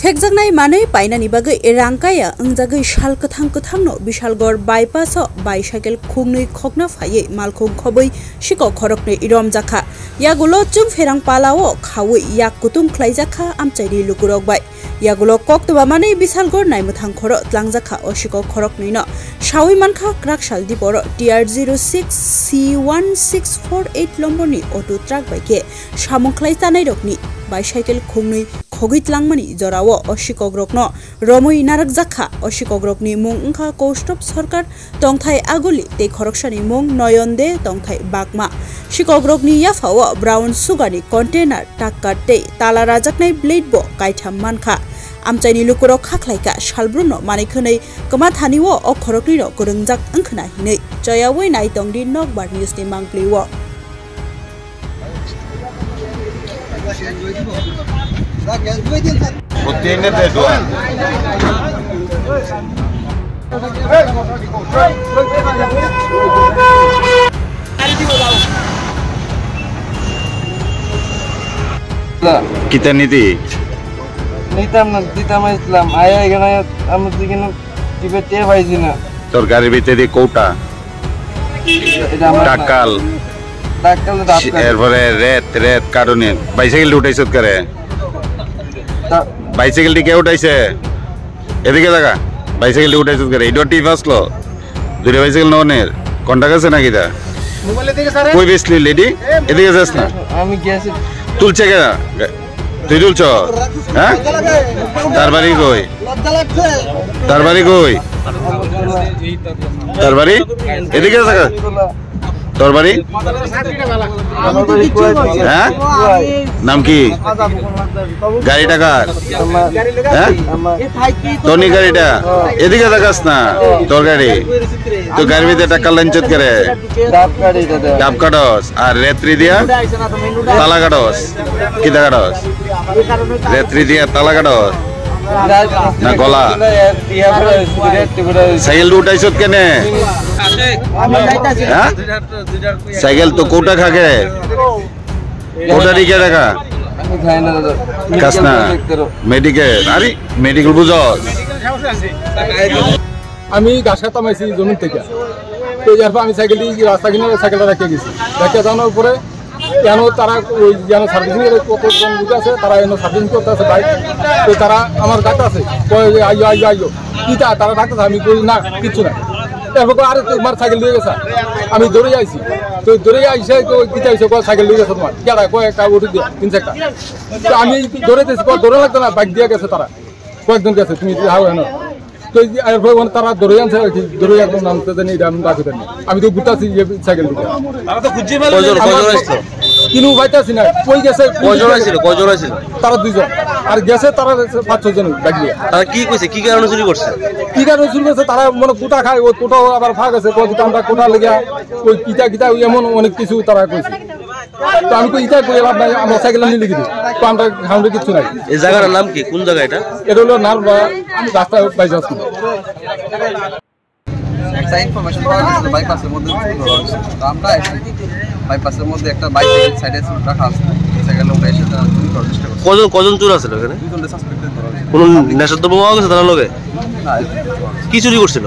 Fekjaknai manui painani bagai rangkaya angjagai shal kathang-kathangno Bishalgor bypass bicycle khungnui khokna phaiye malkhung khoboi shiko khorokne irom jakha yagulo chung ferang palao khawi yak kutung khlaijakha amchairi lukurok bai yagulo koktoba manui Bishalgor naimuthang khoro tlangjakha oshiko khoroknui no shawi mankha krakshal diporo TR06 C1648 lomboni auto truck baike samung khlaitanai rokni bicycle khungnui khogitlang jorao oshikogrokno romui narak jakha oshikogrokni mung ungkha Kostop Sarkar tongthai aguli te khoroksani mung Noyonde tongthai Bakma shikogrokni yafao brown sugani container takkate tala rajaknai blade bo kaitham mankha amchaini lukurok khaklaika shalbruno manikhonai kamathaniwo o khorokni ro gorongjak angkhna hinei joyawoi nai tongdi Nokbar news ni mangpliwo Tiene de duan. Kita niti. Nitam Islam. Ayah ikan amat ikan tiba tiba baisina. Torgari bite di kota. Takal. এরপরে রেত কারণে bicycle উঠাইছ করে বাইসাইকেলটি কে উঠাইছে এদিকে দেখা বাইসাইকেলটি উঠাইছ করে এটা টিপ আসলো দুটো বাইসাইকেল ননের কন্টাক্ট আছে নাকি তা কই বেসলি লেডি এদিকে যাস না আমি গেছি তুলছে কে তুই তুলছ হ্যাঁ তার বাড়ি কই তার বাড়ি এদিকে দেখা তোর বাড়ি হ্যাঁ নাম কি গাড়িটা কার হ্যাঁ তোর নি গাড়িটা এদিকে দেখাস না তোর গাড়ি তো গাড়ির ভিতরে টাকা লাঞ্চত করে ডাব কাটস আর রেত্রি দিয়া তালা কাটস কি কাটস রেত্রি দিয়া তালা কাটস না গলা সাইকেল উঠাইছত কেনে সাইকেল তো কোটা খাকে কোটা দিকে দেখা কাস না মেডিকেল আরে মেডিকেল বুঝ আমি গাছ কাটামাইছি জমিন থেকে তো এরপর আমি সাইকেল রাস্তা কিনে সাইকেলটা রেখে গেছি রেখে যাওয়ার পরে কেন তারা ওই যেন সার্ভিসিং এর কতজন লোক আছে তারা এনে সার্ভিসিং করতে আছে বাইক তো তারা আমার গাছ আছে আইও কিটা তারা ডাকতেছে আমি কই না কিছু না এরপর আরে তোমার সাইকেল নিয়ে গেছে আমি দৌড়ে যাইছি তো দৌড়ে আইসে তো কিটা আইসে সাইকেল নিয়ে গেছে তোমার কেডা কয় উঠে দিয়ে 3-4টা তো আমি দৌড়াইতেছি দৌড়ে লাগতো না বাইক দিয়ে গেছে তারা কয়েকজন গেছে তুমি হাও এনো তো এরপর তারা দৌড়ে আনছে দৌড়ে একদম নামতে জানি ডাকুতে আমি তো ঘুরতেছি সাইকেল দিকে কিনু পাইতেছি না কই গেছে তারা 2জন আর গেছে তারা 5-6 জন ডাকিয়ে তারা কি কইছে কি কারণে চুরি করছে তারা মনে কোটা খায় ওই কোটা আবার ফাঁক আছে আমরা কোটা লেগে ওই কিটা এমন অনেক কিছু তারা কইছে তো আমি কই ইটা কই লাভ নাই আমরা সাইকেল নিয়ে লিখি দিই তো আমরা খাউন্ডে কিছু নাই এই জায়গার নাম কি কোন জায়গা এটা হলো নারবা রাস্তা বাইপাস ইনফরমেশন পাওয়া গেছে বাইপাসের মধ্যে আমরা বাইপাসের মধ্যে একটা বাইসাইকেল সাইডে রাখা আছে সাইকেল উঠে এসে তারা চুরি করার চেষ্টা করছে কজন চোর আছে এখানে 2জন সাসপেক্টেড ধরা হয়েছে কোন নেশাদ্রব্য পাওয়া গেছে তার লগে না কি চুরি করছিল